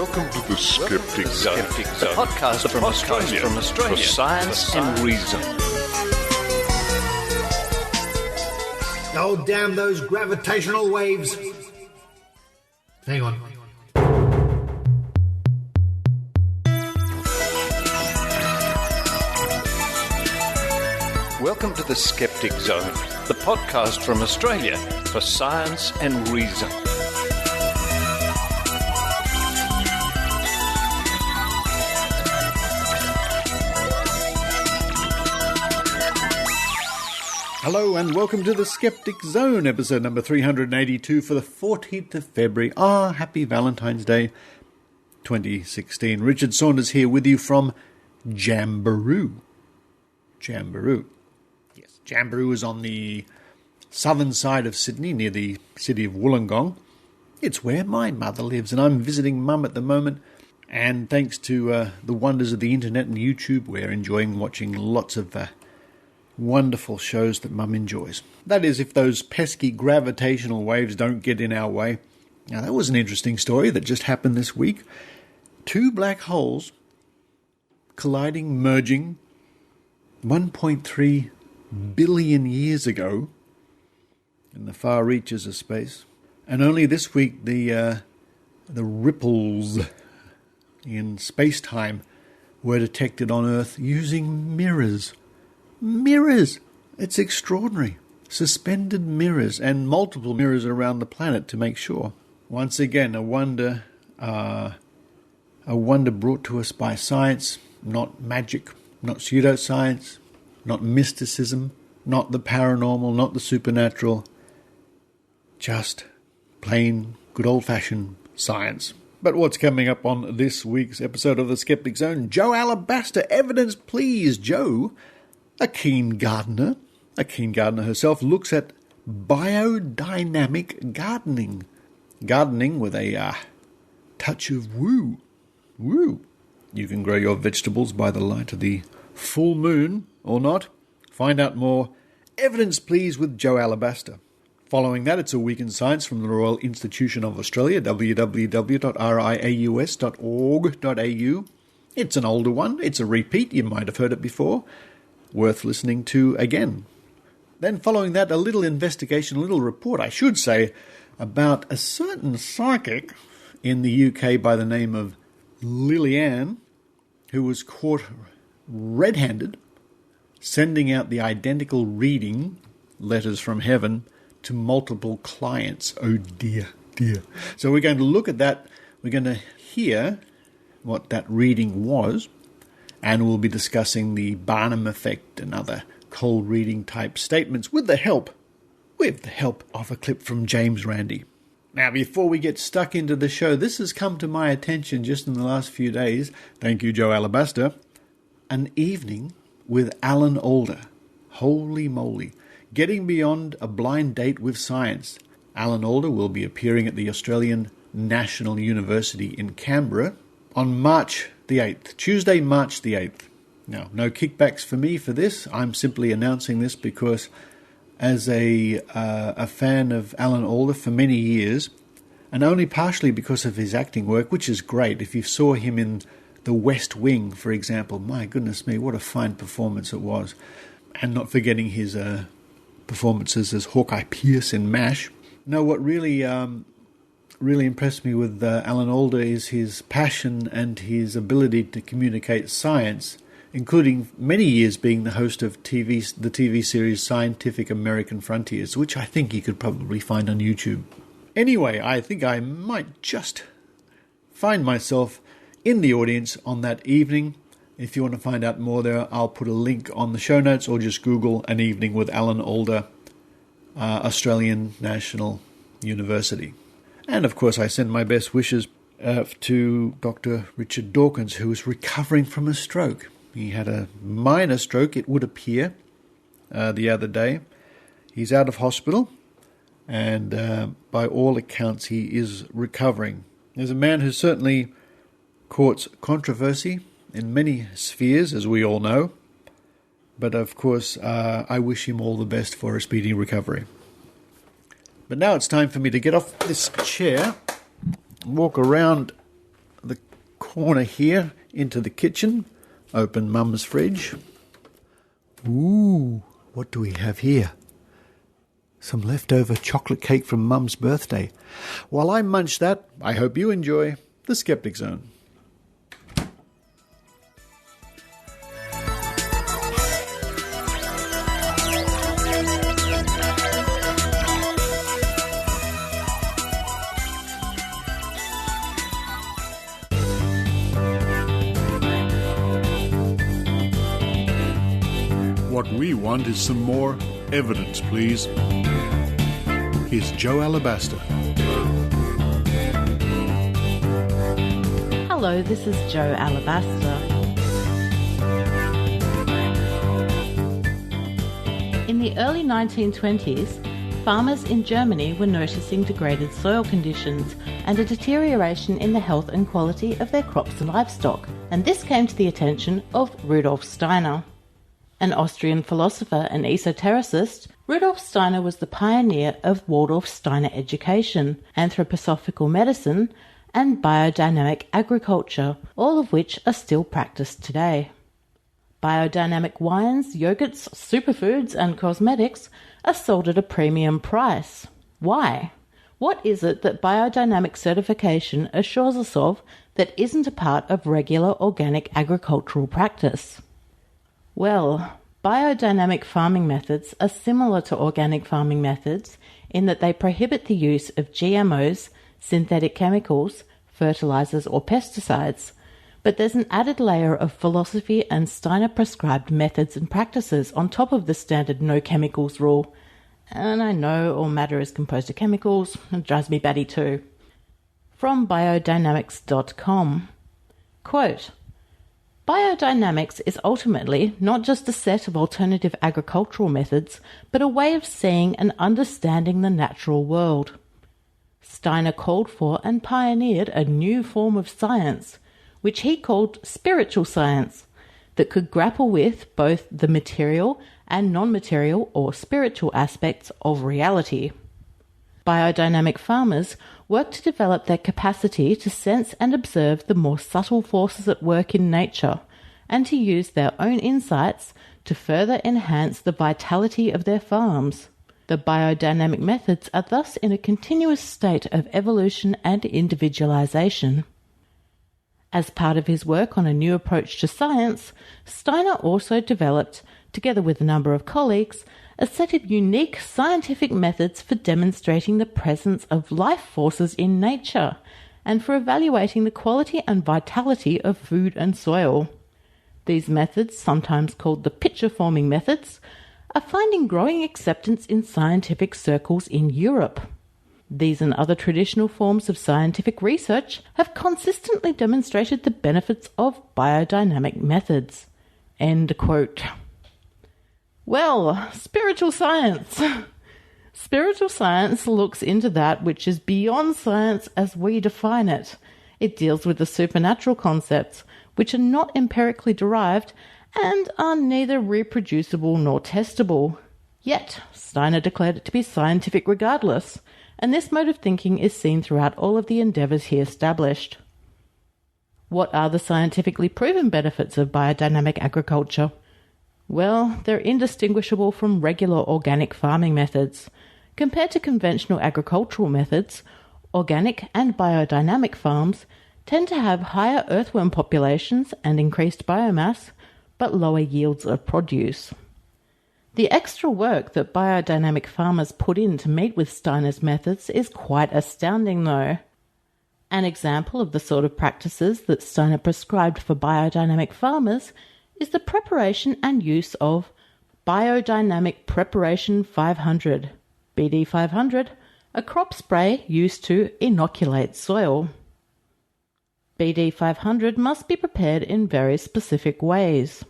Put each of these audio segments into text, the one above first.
Welcome to the Skeptic Zone, The podcast from Australia for science and reason. Oh, damn those gravitational waves. Hang on. Welcome to the Skeptic Zone, the podcast from Australia for science and reason. Hello and welcome to the Skeptic Zone, episode number 382 for the 14th of February. Happy Valentine's Day 2016. Richard Saunders here with you from Jamberoo. Yes, Jamberoo is on the southern side of Sydney, near the city of Wollongong. It's where my mother lives, and I'm visiting Mum at the moment. And thanks to the wonders of the internet and YouTube, we're enjoying watching lots of wonderful shows that Mum enjoys. That is, if those pesky gravitational waves don't get in our way. Now, that was an interesting story that just happened this week. Two black holes colliding, merging 1.3 billion years ago in the far reaches of space. And only this week the ripples in space-time were detected on Earth using mirrors. Mirrors! It's extraordinary. Suspended mirrors and multiple mirrors around the planet to make sure. Once again, a wonder brought to us by science, not magic, not pseudoscience, not mysticism, not the paranormal, not the supernatural, just plain good old-fashioned science. But what's coming up on this week's episode of the Skeptic Zone? Jo Alabaster, evidence please. Jo, a keen gardener herself, looks at biodynamic gardening. Gardening with a touch of woo. Woo. You can grow your vegetables by the light of the full moon or not. Find out more. Evidence please with Jo Alabaster. Following that, it's a week in science from the Royal Institution of Australia, www.riaus.org.au. It's an older one. It's a repeat. You might have heard it before. Worth listening to again. Then following that, a little investigation, a little report, I should say, about a certain psychic in the UK by the name of Lillyanne, who was caught red-handed sending out the identical reading, letters from heaven, to multiple clients. Oh dear, dear. So we're going to look at that. We're going to hear what that reading was. And we'll be discussing the Barnum effect and other cold reading type statements with the help of a clip from James Randi. Now, before we get stuck into the show, this has come to my attention just in the last few days. Thank you, Jo Alabaster. An evening with Alan Alda. Holy moly. Getting beyond a blind date with science. Alan Alda will be appearing at the Australian National University in Canberra on March the 8th, Tuesday, March the 8th. Now, no kickbacks for me for this. I'm simply announcing this because as a fan of Alan Alda for many years, and only partially because of his acting work, which is great. If you saw him in The West Wing, for example, my goodness me, what a fine performance it was. And not forgetting his performances as Hawkeye Pierce in MASH. No, what really impressed me with Alan Alda is his passion and his ability to communicate science, including many years being the host of the TV series Scientific American Frontiers, which I think you could probably find on YouTube. Anyway, I think I might just find myself in the audience on that evening. If you want to find out more there, I'll put a link on the show notes, or just Google An Evening with Alan Alda, Australian National University. And, of course, I send my best wishes to Dr. Richard Dawkins, who is recovering from a stroke. He had a minor stroke, it would appear, the other day. He's out of hospital, and by all accounts, he is recovering. There's a man who certainly courts controversy in many spheres, as we all know. But, of course, I wish him all the best for a speedy recovery. But now it's time for me to get off this chair, walk around the corner here into the kitchen, open Mum's fridge. Ooh, what do we have here? Some leftover chocolate cake from Mum's birthday. While I munch that, I hope you enjoy the Skeptic Zone. What we want is some more evidence, please. Here's Jo Alabaster. Hello, this is Jo Alabaster. In the early 1920s, farmers in Germany were noticing degraded soil conditions and a deterioration in the health and quality of their crops and livestock, and this came to the attention of Rudolf Steiner. An Austrian philosopher and esotericist, Rudolf Steiner was the pioneer of Waldorf Steiner education, anthroposophical medicine, and biodynamic agriculture, all of which are still practiced today. Biodynamic wines, yogurts, superfoods, and cosmetics are sold at a premium price. Why? What is it that biodynamic certification assures us of that isn't a part of regular organic agricultural practice? Well, biodynamic farming methods are similar to organic farming methods in that they prohibit the use of GMOs, synthetic chemicals, fertilizers or pesticides, but there's an added layer of philosophy and Steiner-prescribed methods and practices on top of the standard no chemicals rule. And I know all matter is composed of chemicals, it drives me batty too. From biodynamics.com, quote, biodynamics is ultimately not just a set of alternative agricultural methods, but a way of seeing and understanding the natural world. Steiner called for and pioneered a new form of science, which he called spiritual science, that could grapple with both the material and non-material or spiritual aspects of reality. Biodynamic farmers work to develop their capacity to sense and observe the more subtle forces at work in nature, and to use their own insights to further enhance the vitality of their farms. The biodynamic methods are thus in a continuous state of evolution and individualization. As part of his work on a new approach to science, Steiner also developed, together with a number of colleagues, a set of unique scientific methods for demonstrating the presence of life forces in nature and for evaluating the quality and vitality of food and soil. These methods, sometimes called the picture-forming methods, are finding growing acceptance in scientific circles in Europe. These and other traditional forms of scientific research have consistently demonstrated the benefits of biodynamic methods. End quote. Well, spiritual science. Spiritual science looks into that which is beyond science as we define it. It deals with the supernatural concepts, which are not empirically derived and are neither reproducible nor testable. Yet, Steiner declared it to be scientific regardless, and this mode of thinking is seen throughout all of the endeavours he established. What are the scientifically proven benefits of biodynamic agriculture? Well, they're indistinguishable from regular organic farming methods. Compared to conventional agricultural methods, organic and biodynamic farms tend to have higher earthworm populations and increased biomass, but lower yields of produce. The extra work that biodynamic farmers put in to meet with Steiner's methods is quite astounding, though. An example of the sort of practices that Steiner prescribed for biodynamic farmers is the preparation and use of Biodynamic Preparation 500, BD 500, a crop spray used to inoculate soil. BD 500 must be prepared in very specific ways.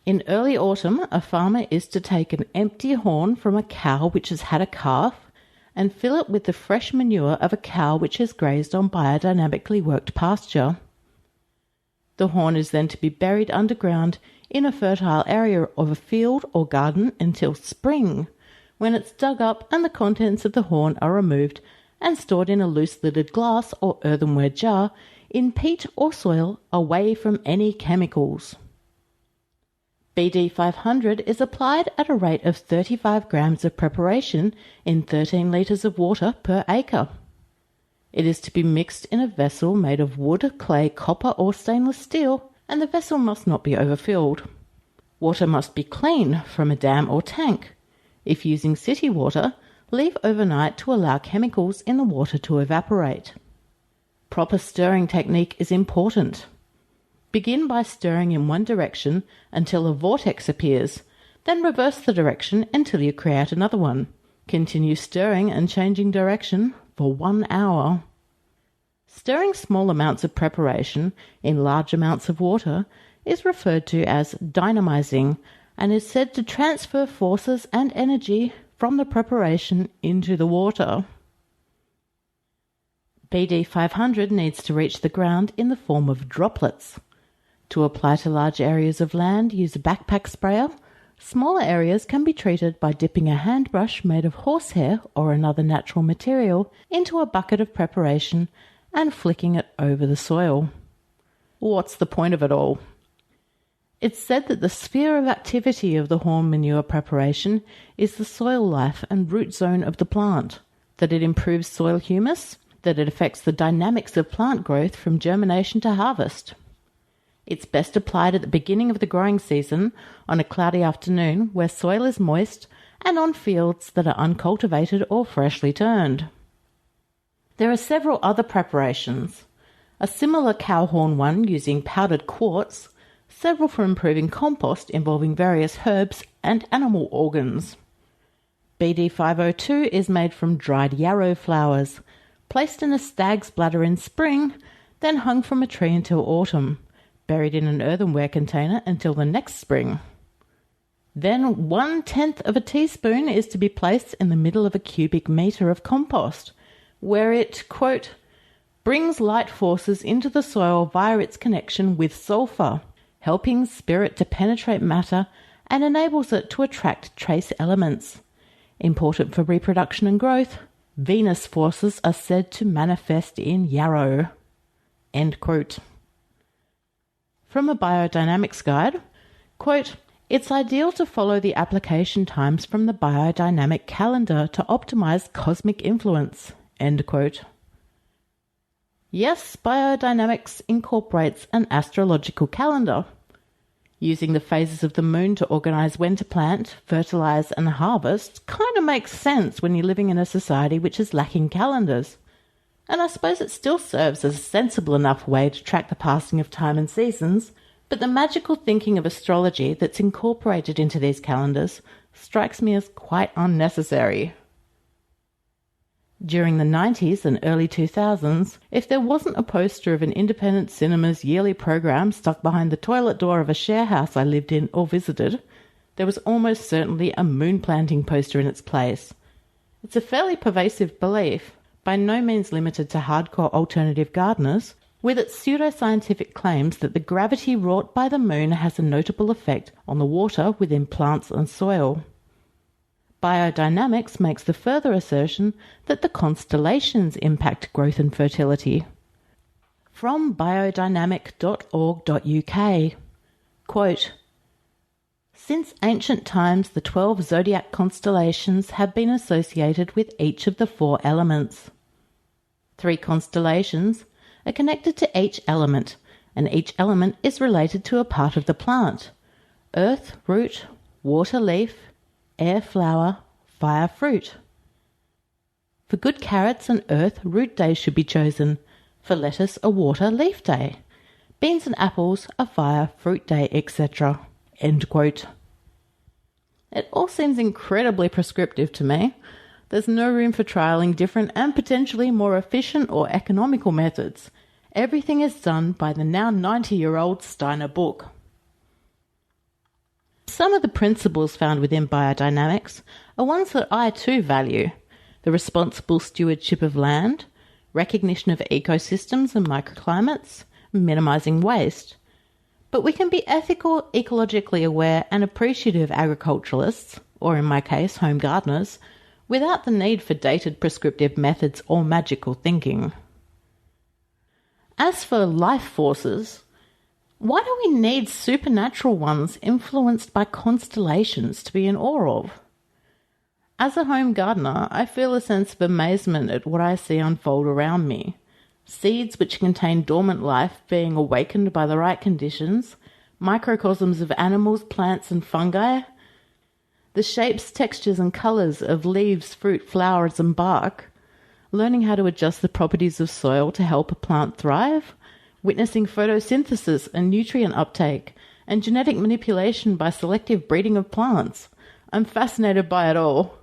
In early autumn, a farmer is to take an empty horn from a cow which has had a calf and fill it with the fresh manure of a cow which has grazed on biodynamically worked pasture. The horn is then to be buried underground in a fertile area of a field or garden until spring, when it's dug up and the contents of the horn are removed and stored in a loose-lidded glass or earthenware jar in peat or soil away from any chemicals. BD 500 is applied at a rate of 35 grams of preparation in 13 litres of water per acre. It is to be mixed in a vessel made of wood, clay, copper or stainless steel, and the vessel must not be overfilled. Water must be clean from a dam or tank. If using city water, leave overnight to allow chemicals in the water to evaporate. Proper stirring technique is important. Begin by stirring in one direction until a vortex appears, then reverse the direction until you create another one. Continue stirring and changing direction for 1 hour. Stirring small amounts of preparation in large amounts of water is referred to as dynamizing and is said to transfer forces and energy from the preparation into the water. BD 500 needs to reach the ground in the form of droplets. To apply to large areas of land, use a backpack sprayer. Smaller areas can be treated by dipping a hand brush made of horsehair or another natural material into a bucket of preparation and flicking it over the soil. What's the point of it all? It's said that the sphere of activity of the horn manure preparation is the soil life and root zone of the plant, that it improves soil humus, that it affects the dynamics of plant growth from germination to harvest. It's best applied at the beginning of the growing season on a cloudy afternoon where soil is moist and on fields that are uncultivated or freshly turned. There are several other preparations. A similar cow horn one using powdered quartz, several for improving compost involving various herbs and animal organs. BD 502 is made from dried yarrow flowers, placed in a stag's bladder in spring, then hung from a tree until autumn, buried in an earthenware container until the next spring. Then 1/10 of a teaspoon is to be placed in the middle of a cubic metre of compost, where it, quote, brings light forces into the soil via its connection with sulphur, helping spirit to penetrate matter and enables it to attract trace elements. Important for reproduction and growth, Venus forces are said to manifest in yarrow. End quote. From a biodynamics guide, quote, it's ideal to follow the application times from the biodynamic calendar to optimize cosmic influence. End quote. Yes, biodynamics incorporates an astrological calendar. Using the phases of the moon to organize when to plant, fertilize and harvest kind of makes sense when you're living in a society which is lacking calendars. And I suppose it still serves as a sensible enough way to track the passing of time and seasons, but the magical thinking of astrology that's incorporated into these calendars strikes me as quite unnecessary. During the 90s and early 2000s, if there wasn't a poster of an independent cinema's yearly program stuck behind the toilet door of a share house I lived in or visited, there was almost certainly a moon planting poster in its place. It's a fairly pervasive belief, by no means limited to hardcore alternative gardeners, with its pseudoscientific claims that the gravity wrought by the moon has a notable effect on the water within plants and soil. Biodynamics makes the further assertion that the constellations impact growth and fertility. From biodynamic.org.uk, quote, since ancient times the 12 zodiac constellations have been associated with each of the 4 elements. 3 constellations are connected to each element, and each element is related to a part of the plant: earth, root, water, leaf, air, flower, fire, fruit. For good carrots and earth, root days should be chosen. For lettuce, a water, leaf day. Beans and apples, a fire, fruit day, etc. End quote. It all seems incredibly prescriptive to me. There's no room for trialling different and potentially more efficient or economical methods. Everything is done by the now 90-year-old Steiner book. Some of the principles found within biodynamics are ones that I too value: the responsible stewardship of land, recognition of ecosystems and microclimates, minimizing waste. But we can be ethical, ecologically aware and appreciative agriculturalists, or in my case, home gardeners, without the need for dated prescriptive methods or magical thinking. As for life forces, why do we need supernatural ones influenced by constellations to be in awe of? As a home gardener, I feel a sense of amazement at what I see unfold around me. Seeds which contain dormant life being awakened by the right conditions, microcosms of animals, plants and fungi, the shapes, textures and colours of leaves, fruit, flowers and bark, learning how to adjust the properties of soil to help a plant thrive, witnessing photosynthesis and nutrient uptake, and genetic manipulation by selective breeding of plants. I'm fascinated by it all.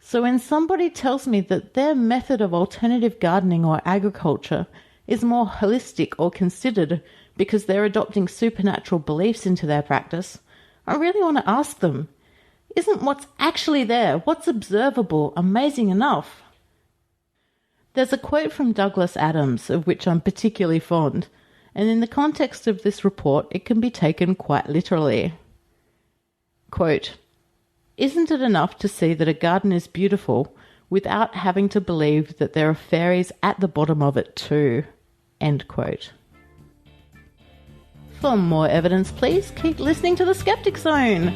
So when somebody tells me that their method of alternative gardening or agriculture is more holistic or considered because they're adopting supernatural beliefs into their practice, I really want to ask them, isn't what's actually there, what's observable, amazing enough? There's a quote from Douglas Adams of which I'm particularly fond, and in the context of this report it can be taken quite literally. Quote, "Isn't it enough to see that a garden is beautiful without having to believe that there are fairies at the bottom of it too?" End quote. For more evidence, please keep listening to the Skeptic Zone.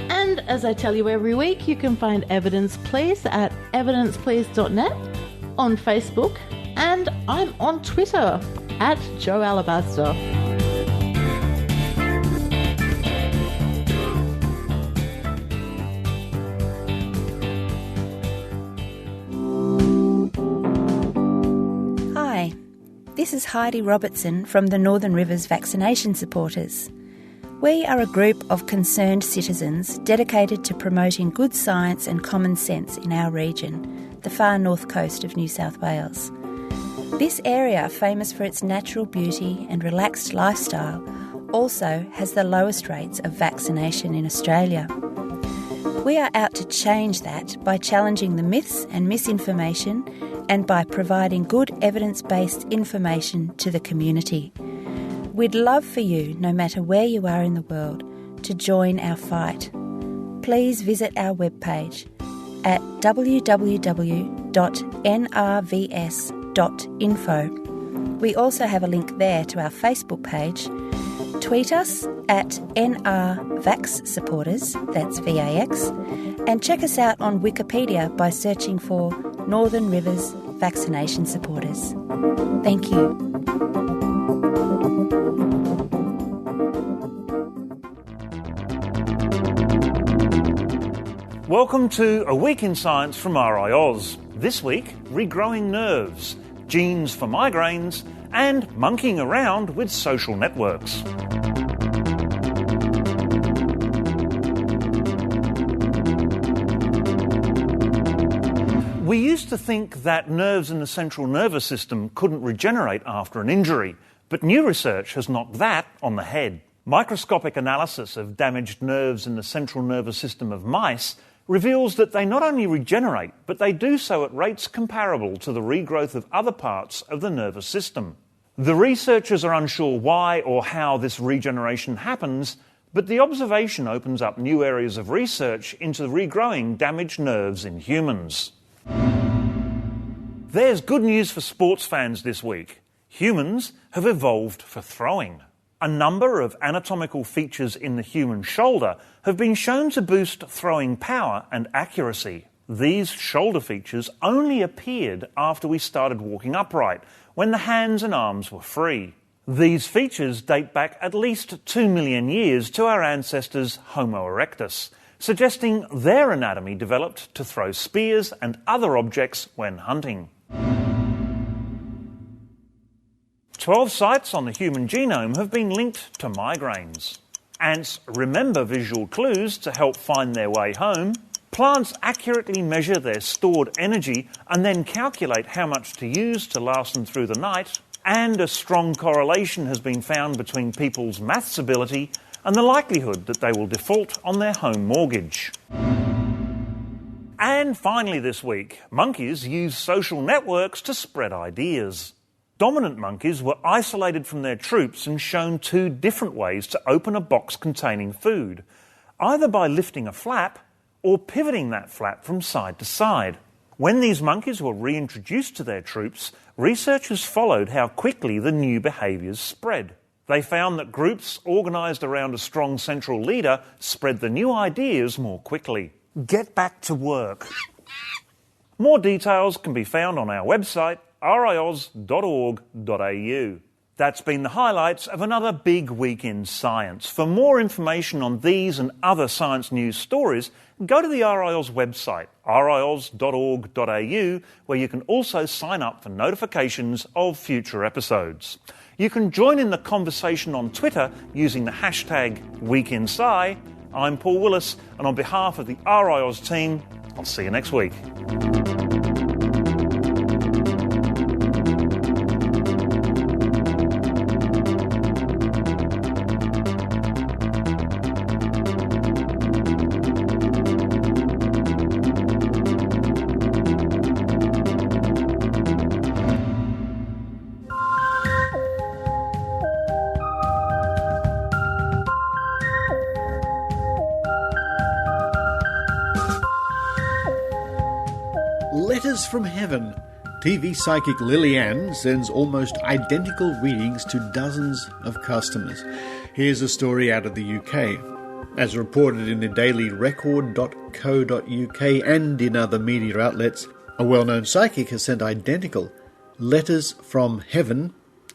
And as I tell you every week, you can find Evidence Please at evidenceplease.net, on Facebook, and I'm on Twitter at Jo Alabaster. Hi, this is Heidi Robertson from the Northern Rivers Vaccination Supporters. We are a group of concerned citizens dedicated to promoting good science and common sense in our region, the far north coast of New South Wales. This area, famous for its natural beauty and relaxed lifestyle, also has the lowest rates of vaccination in Australia. We are out to change that by challenging the myths and misinformation and by providing good evidence-based information to the community. We'd love for you, no matter where you are in the world, to join our fight. Please visit our webpage at www.nrvs.info. We also have a link there to our Facebook page. Tweet us at NRVaxSupporters, that's VAX, and check us out on Wikipedia by searching for Northern Rivers Vaccination Supporters. Thank you. Welcome to A Week in Science from RiAus. This week, regrowing nerves, genes for migraines, and monkeying around with social networks. We used to think that nerves in the central nervous system couldn't regenerate after an injury, but new research has knocked that on the head. Microscopic analysis of damaged nerves in the central nervous system of mice reveals that they not only regenerate, but they do so at rates comparable to the regrowth of other parts of the nervous system. The researchers are unsure why or how this regeneration happens, but the observation opens up new areas of research into regrowing damaged nerves in humans. There's good news for sports fans this week. Humans have evolved for throwing. A number of anatomical features in the human shoulder have been shown to boost throwing power and accuracy. These shoulder features only appeared after we started walking upright, when the hands and arms were free. These features date back at least 2 million years to our ancestors Homo erectus, suggesting their anatomy developed to throw spears and other objects when hunting. 12 sites on the human genome have been linked to migraines. Ants remember visual clues to help find their way home. Plants accurately measure their stored energy and then calculate how much to use to last them through the night. And a strong correlation has been found between people's maths ability and the likelihood that they will default on their home mortgage. And finally this week, monkeys use social networks to spread ideas. Dominant monkeys were isolated from their troops and shown 2 different ways to open a box containing food, either by lifting a flap or pivoting that flap from side to side. When these monkeys were reintroduced to their troops, researchers followed how quickly the new behaviours spread. They found that groups organised around a strong central leader spread the new ideas more quickly. Get back to work. More details can be found on our website, riaus.org.au. That's been the highlights of another big week in science. For more information on these and other science news stories, go to the RiAus website, riaus.org.au, where you can also sign up for notifications of future episodes. You can join in the conversation on Twitter using the hashtag WeekInSci. I'm Paul Willis, and on behalf of the RiAus team, I'll see you next week. Letters from Heaven. TV psychic Lillyanne sends almost identical readings to dozens of customers. Here's a story out of the UK. As reported in the Daily Record.co.uk and in other media outlets, a well-known psychic has sent identical letters from heaven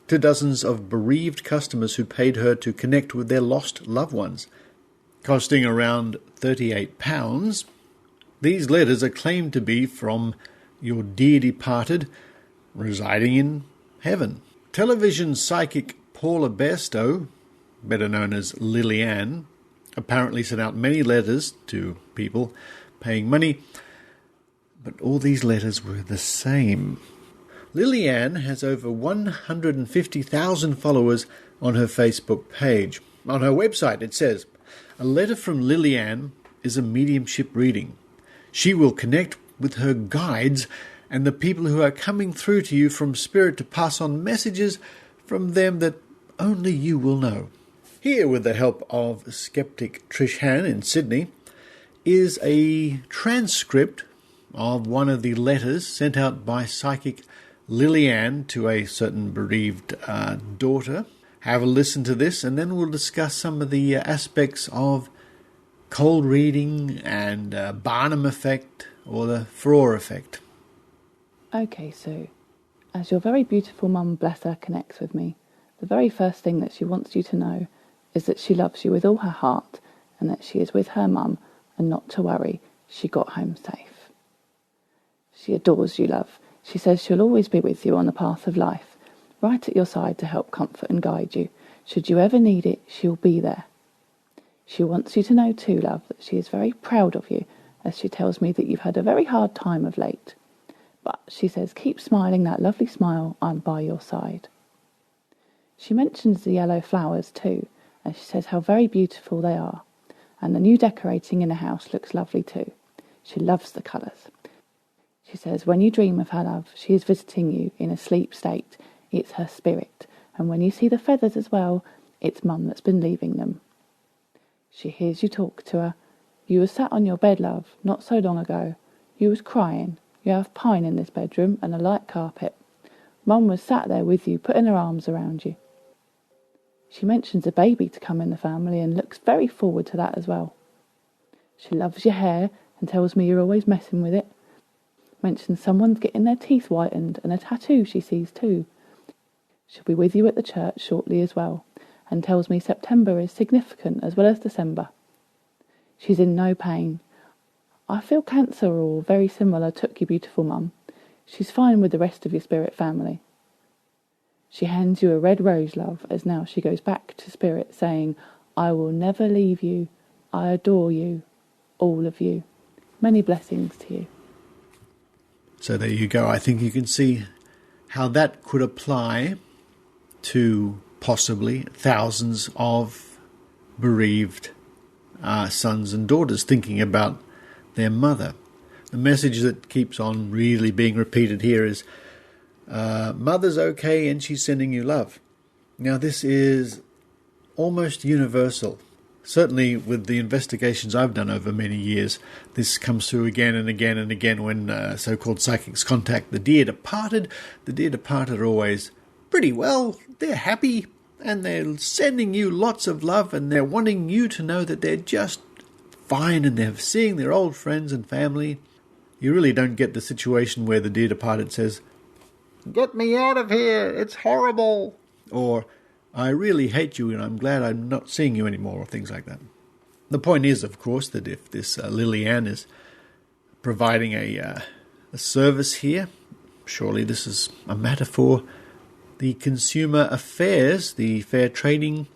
to dozens of bereaved customers who paid her to connect with their lost loved ones. Costing around £38, these letters are claimed to be from your dear departed residing in heaven. Television psychic Paula Bairstow, better known as Lillyanne, apparently sent out many letters to people paying money, but all these letters were the same. Lillyanne has over 150,000 followers on her Facebook page. On her website it says, "A letter from Lillyanne is a mediumship reading. She will connect with her guides and the people who are coming through to you from spirit to pass on messages from them that only you will know." Here, with the help of skeptic Trish Hänn in Sydney, is a transcript of one of the letters sent out by psychic Lillyanne to a certain bereaved daughter. Have a listen to this, and then we'll discuss some of the aspects of cold reading and Barnum effect, or the Furore effect. Okay, Sue. As your very beautiful mum, bless her, connects with me, the very first thing that she wants you to know is that she loves you with all her heart and that she is with her mum and not to worry, she got home safe. She adores you, love. She says she'll always be with you on the path of life, right at your side to help comfort and guide you. Should you ever need it, she'll be there. She wants you to know too, love, that she is very proud of you, as she tells me that you've had a very hard time of late. But she says, keep smiling that lovely smile, I'm by your side. She mentions the yellow flowers too, and she says how very beautiful they are. And the new decorating in the house looks lovely too. She loves the colours. She says when you dream of her, love, she is visiting you in a sleep state. It's her spirit. And when you see the feathers as well, it's mum that's been leaving them. She hears you talk to her. You was sat on your bed, love, not so long ago. You was crying. You have pine in this bedroom and a light carpet. Mum was sat there with you, putting her arms around you. She mentions a baby to come in the family and looks very forward to that as well. She loves your hair and tells me you're always messing with it. Mentions someone's getting their teeth whitened and a tattoo she sees too. She'll be with you at the church shortly as well, and tells me September is significant as well as December. She's in no pain. I feel cancer or very similar took your beautiful mum. She's fine with the rest of your spirit family. She hands you a red rose, love, as now she goes back to spirit, saying, I will never leave you. I adore you, all of you. Many blessings to you. So there you go. I think you can see how that could apply to possibly thousands of bereaved sons and daughters thinking about their mother. The message that keeps on really being repeated here is, mother's okay and she's sending you love. Now this is almost universal. Certainly with the investigations I've done over many years, this comes through again and again and again when so-called psychics contact the dear departed. The dear departed are always pretty well, they're happy, and they're sending you lots of love, and they're wanting you to know that they're just fine and they're seeing their old friends and family. You really don't get the situation where the dear departed says, "Get me out of here, it's horrible," or "I really hate you and I'm glad I'm not seeing you anymore," or things like that. The point is, of course, that if this Lillyanne is providing a service here, surely this is a matter for the Consumer Affairs, the fair trading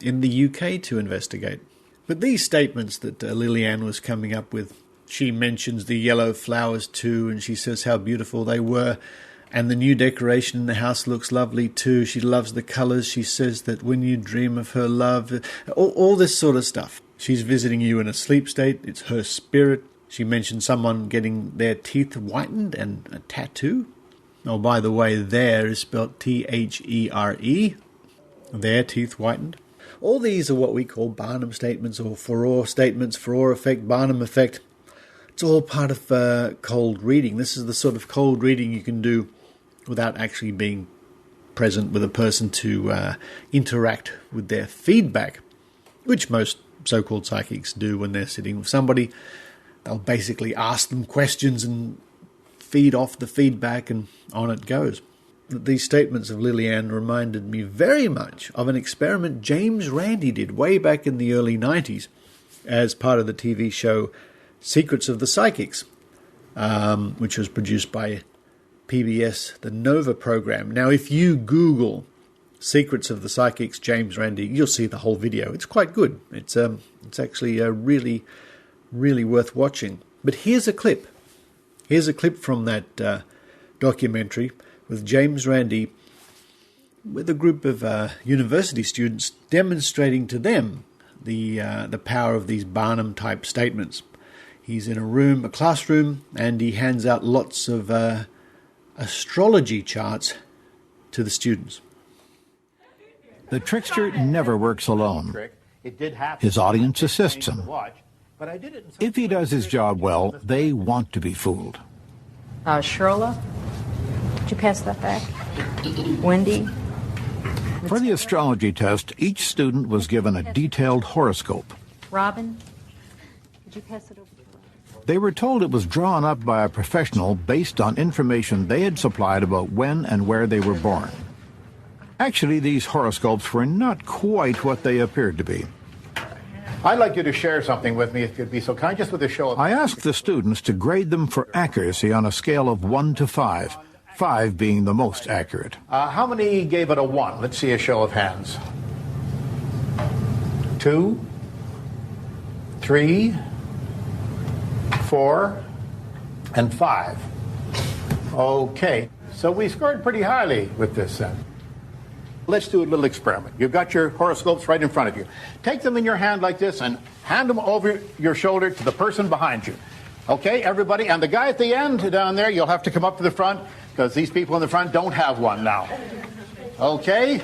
in the UK, to investigate. But these statements that Lillyanne was coming up with, she mentions the yellow flowers too, and she says how beautiful they were, and the new decoration in the house looks lovely too. She loves the colours. She says that when you dream of her love, all this sort of stuff. She's visiting you in a sleep state. It's her spirit. She mentioned someone getting their teeth whitened and a tattoo. Oh, by the way, there is spelled T-H-E-R-E. Their teeth whitened. All these are what we call Barnum statements, or Furore statements, Furore effect, Barnum effect. It's all part of cold reading. This is the sort of cold reading you can do without actually being present with a person to interact with their feedback, which most so-called psychics do when they're sitting with somebody. They'll basically ask them questions and feed off the feedback, and on it goes. These statements of Lillyanne reminded me very much of an experiment James Randi did way back in the early 90s as part of the TV show Secrets of the Psychics, which was produced by PBS, the Nova program. Now, if you Google Secrets of the Psychics, James Randi, you'll see the whole video. It's quite good. It's actually really, really worth watching. But here's a clip. Here's a clip from that documentary with James Randi with a group of university students demonstrating to them the power of these Barnum-type statements. He's in a classroom, and he hands out lots of astrology charts to the students. The trickster never works alone. His audience assists him. If he does his job well, they want to be fooled. Shirla, would you pass that back? Wendy? For the astrology test, each student was given a detailed horoscope. Robin, would you pass it over to Robin? They were told it was drawn up by a professional based on information they had supplied about when and where they were born. Actually, these horoscopes were not quite what they appeared to be. I'd like you to share something with me, if you'd be so kind, just with a show of... I asked the students to grade them for accuracy on a scale of 1 to 5, 5 being the most accurate. How many gave it a 1? Let's see a show of hands. 2, 3, 4, and 5. Okay, so we scored pretty highly with this then. Let's do a little experiment. You've got your horoscopes right in front of you. Take them in your hand like this and hand them over your shoulder to the person behind you. Okay, everybody? And the guy at the end down there, you'll have to come up to the front, because these people in the front don't have one now. Okay?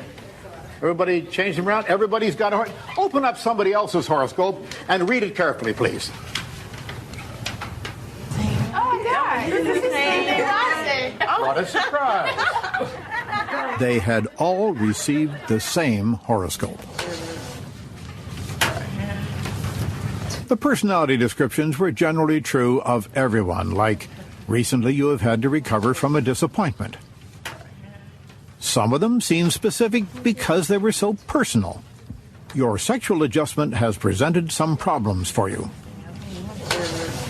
Everybody change them around. Everybody's got a horoscope. Open up somebody else's horoscope and read it carefully, please. Oh, my God. What a surprise. They had all received the same horoscope. The personality descriptions were generally true of everyone, like, recently you have had to recover from a disappointment. Some of them seemed specific because they were so personal. Your sexual adjustment has presented some problems for you.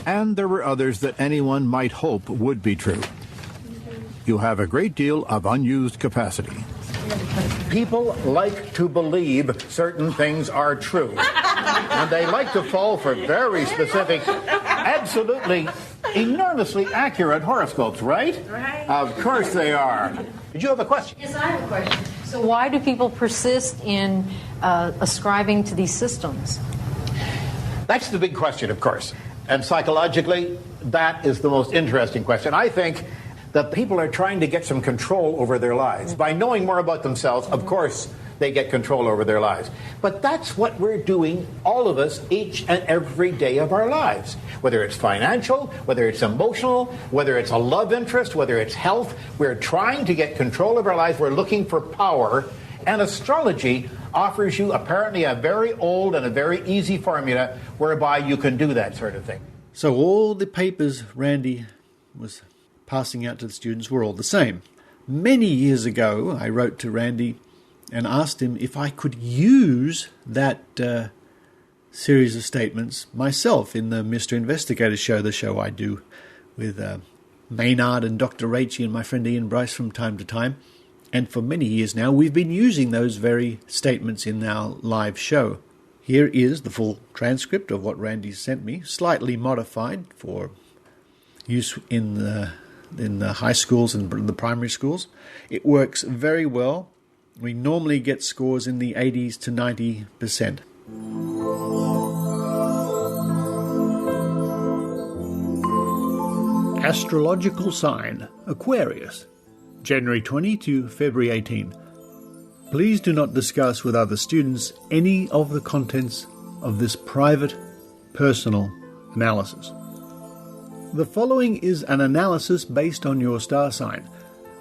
And there were others that anyone might hope would be true. You have a great deal of unused capacity. People like to believe certain things are true. And they like to fall for very specific, absolutely enormously accurate horoscopes, right? Right. Of course they are. Did you have a question? Yes, I have a question. So why do people persist in ascribing to these systems? That's the big question, of course. And psychologically, that is the most interesting question. I think that people are trying to get some control over their lives. By knowing more about themselves, of course, they get control over their lives. But that's what we're doing, all of us, each and every day of our lives. Whether it's financial, whether it's emotional, whether it's a love interest, whether it's health, we're trying to get control of our lives. We're looking for power. And astrology offers you apparently a very old and a very easy formula whereby you can do that sort of thing. So all the papers Randi was passing out to the students were all the same. Many years ago, I wrote to Randi and asked him if I could use that series of statements myself in the Mr. Investigator show, the show I do with Maynard and Dr. Rachie and my friend Ian Bryce from time to time. And for many years now, we've been using those very statements in our live show. Here is the full transcript of what Randi sent me, slightly modified for use in the high schools and the primary schools. It works very well. We normally get scores in the 80s to 90%. Astrological sign, Aquarius, January 20 to February 18. Please do not discuss with other students any of the contents of this private, personal analysis. The following is an analysis based on your star sign.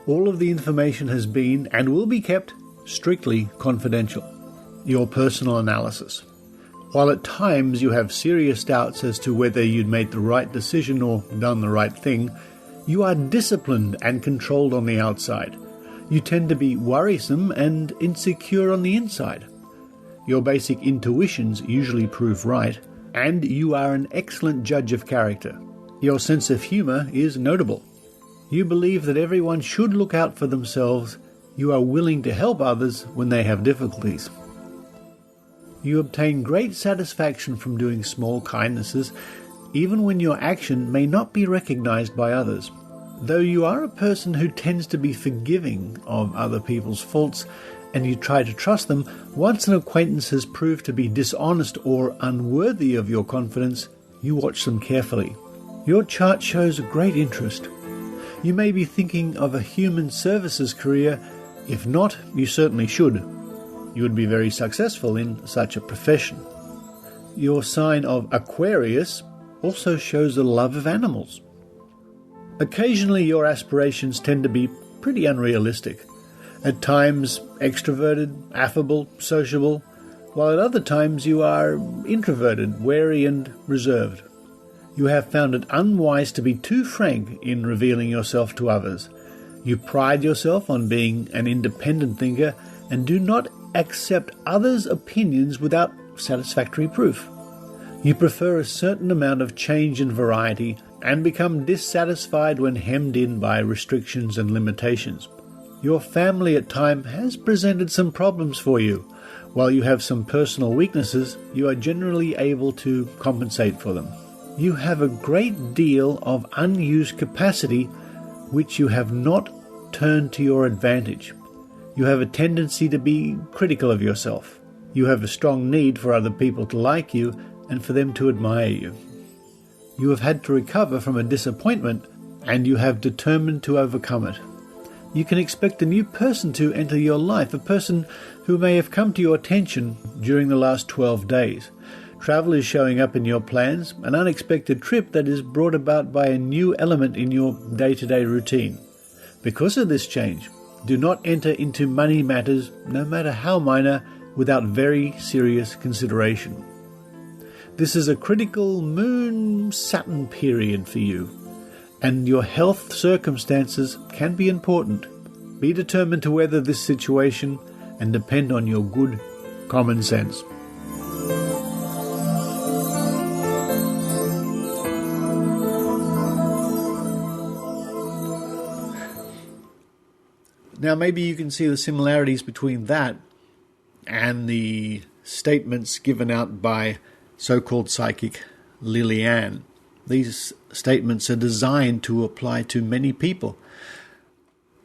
All of the information has been and will be kept strictly confidential. Your personal analysis. While at times you have serious doubts as to whether you'd made the right decision or done the right thing, you are disciplined and controlled on the outside. You tend to be worrisome and insecure on the inside. Your basic intuitions usually prove right, and you are an excellent judge of character. Your sense of humor is notable. You believe that everyone should look out for themselves. You are willing to help others when they have difficulties. You obtain great satisfaction from doing small kindnesses, even when your action may not be recognized by others. Though you are a person who tends to be forgiving of other people's faults, and you try to trust them, once an acquaintance has proved to be dishonest or unworthy of your confidence, you watch them carefully. Your chart shows a great interest. You may be thinking of a human services career. If not, you certainly should. You would be very successful in such a profession. Your sign of Aquarius also shows a love of animals. Occasionally your aspirations tend to be pretty unrealistic. At times extroverted, affable, sociable, while at other times you are introverted, wary and reserved. You have found it unwise to be too frank in revealing yourself to others. You pride yourself on being an independent thinker and do not accept others' opinions without satisfactory proof. You prefer a certain amount of change and variety and become dissatisfied when hemmed in by restrictions and limitations. Your family at times has presented some problems for you. While you have some personal weaknesses, you are generally able to compensate for them. You have a great deal of unused capacity which you have not turned to your advantage. You have a tendency to be critical of yourself. You have a strong need for other people to like you and for them to admire you. You have had to recover from a disappointment and you have determined to overcome it. You can expect a new person to enter your life, a person who may have come to your attention during the last 12 days. Travel is showing up in your plans, an unexpected trip that is brought about by a new element in your day-to-day routine. Because of this change, do not enter into money matters, no matter how minor, without very serious consideration. This is a critical Moon-Saturn period for you, and your health circumstances can be important. Be determined to weather this situation and depend on your good common sense. Now, maybe you can see the similarities between that and the statements given out by so-called psychic Lillyanne. These statements are designed to apply to many people.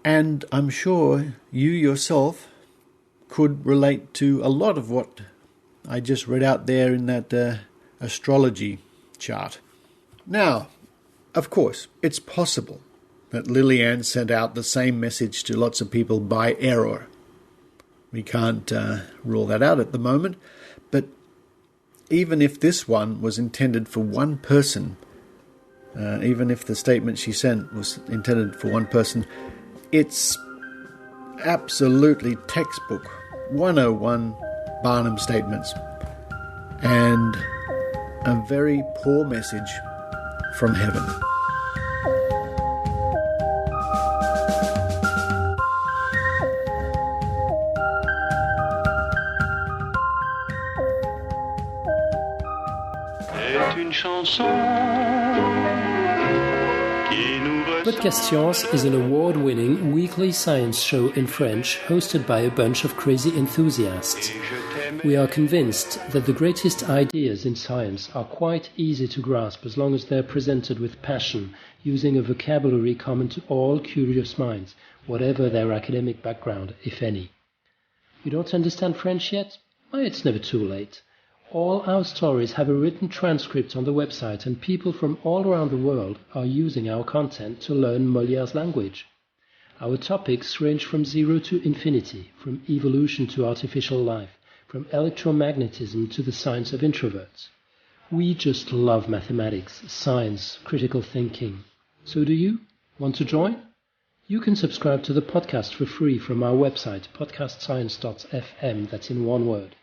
And I'm sure you yourself could relate to a lot of what I just read out there in that astrology chart. Now, of course, it's possible that Lillyanne sent out the same message to lots of people by error. We can't rule that out at the moment. But even if this one was intended for one person, even if the statement she sent was intended for one person, it's absolutely textbook 101 Barnum statements, and a very poor message from heaven. Podcast Science is an award-winning weekly science show in French hosted by a bunch of crazy enthusiasts. We are convinced that the greatest ideas in science are quite easy to grasp as long as they're presented with passion, using a vocabulary common to all curious minds, whatever their academic background, if any. You don't understand French yet? Well, it's never too late. All our stories have a written transcript on the website, and people from all around the world are using our content to learn Molière's language. Our topics range from 0 to infinity, from evolution to artificial life, from electromagnetism to the science of introverts. We just love mathematics, science, critical thinking. So do you? Want to join? You can subscribe to the podcast for free from our website, podcastscience.fm, that's in one word.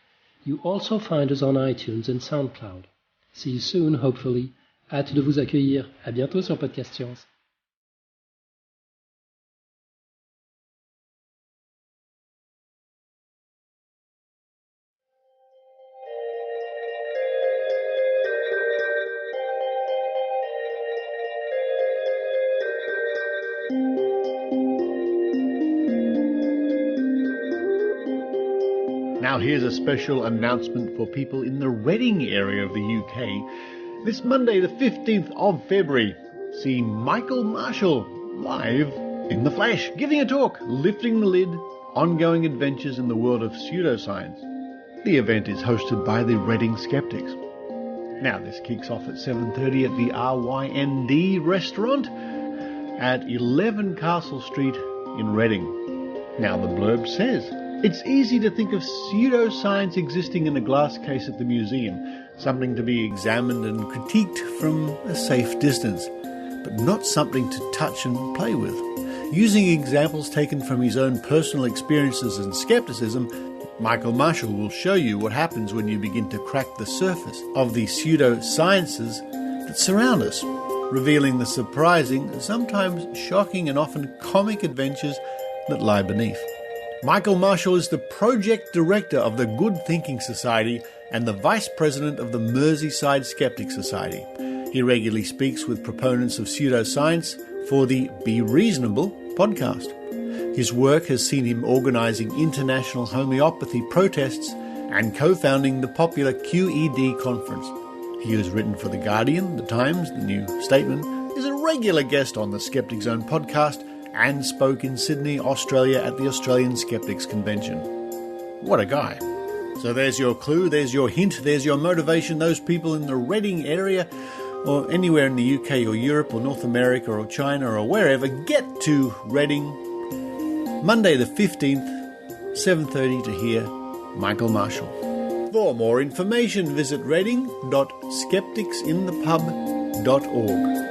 You also find us on iTunes and SoundCloud. See you soon, hopefully. Hâte de vous accueillir. À bientôt sur Podcast Science. Now here's a special announcement for people in the Reading area of the UK. This Monday, the 15th of February, see Michael Marshall live in the flesh, giving a talk, Lifting the Lid, Ongoing Adventures in the World of Pseudoscience. The event is hosted by the Reading Skeptics. Now this kicks off at 7:30 at the RYND restaurant at 11 Castle Street in Reading. Now the blurb says, it's easy to think of pseudoscience existing in a glass case at the museum, something to be examined and critiqued from a safe distance, but not something to touch and play with. Using examples taken from his own personal experiences and skepticism, Michael Marshall will show you what happens when you begin to crack the surface of the pseudosciences that surround us, revealing the surprising, sometimes shocking and often comic adventures that lie beneath. Michael Marshall is the project director of the Good Thinking Society and the vice president of the Merseyside Skeptic Society. He regularly speaks with proponents of pseudoscience for the Be Reasonable podcast. His work has seen him organising international homeopathy protests and co-founding the popular QED conference. He has written for The Guardian, The Times, The New Statesman, is a regular guest on the Skeptic Zone podcast, and spoke in Sydney, Australia at the Australian Skeptics Convention. What a guy. So there's your clue, there's your hint, there's your motivation. Those people in the Reading area or anywhere in the UK or Europe or North America or China or wherever, get to Reading Monday the 15th, 7:30 to hear Michael Marshall. For more information, visit reading.skepticsinthepub.org.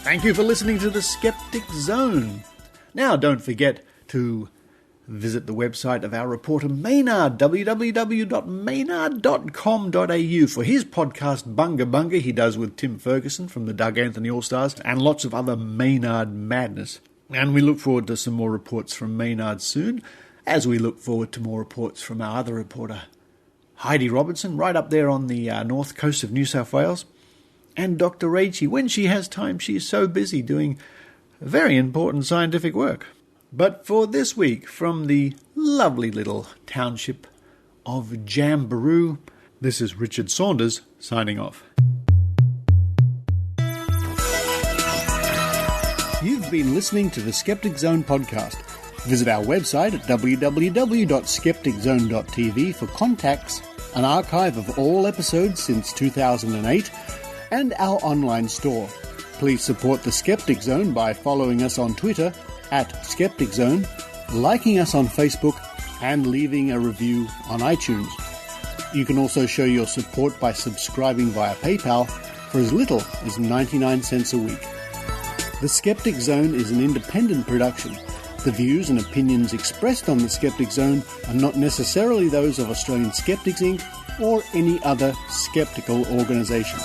Thank you for listening to the Skeptic Zone. Now, don't forget to visit the website of our reporter Maynard, www.maynard.com.au, for his podcast Bunga Bunga he does with Tim Ferguson from the Doug Anthony All-Stars, and lots of other Maynard madness. And we look forward to some more reports from Maynard soon, as we look forward to more reports from our other reporter, Heidi Robertson, right up there on the north coast of New South Wales. And Dr. Rachie, when she has time, she is so busy doing very important scientific work. But for this week, from the lovely little township of Jamberoo, this is Richard Saunders signing off. You've been listening to the Skeptic Zone podcast. Visit our website at www.skepticzone.tv for contacts, an archive of all episodes since 2008, and our online store. Please support the Skeptic Zone by following us on Twitter @SkepticZone, liking us on Facebook, and leaving a review on iTunes. You can also show your support by subscribing via PayPal for as little as 99 cents a week. The Skeptic Zone is an independent production. The views and opinions expressed on the Skeptic Zone are not necessarily those of Australian Skeptics Inc. or any other skeptical organisation.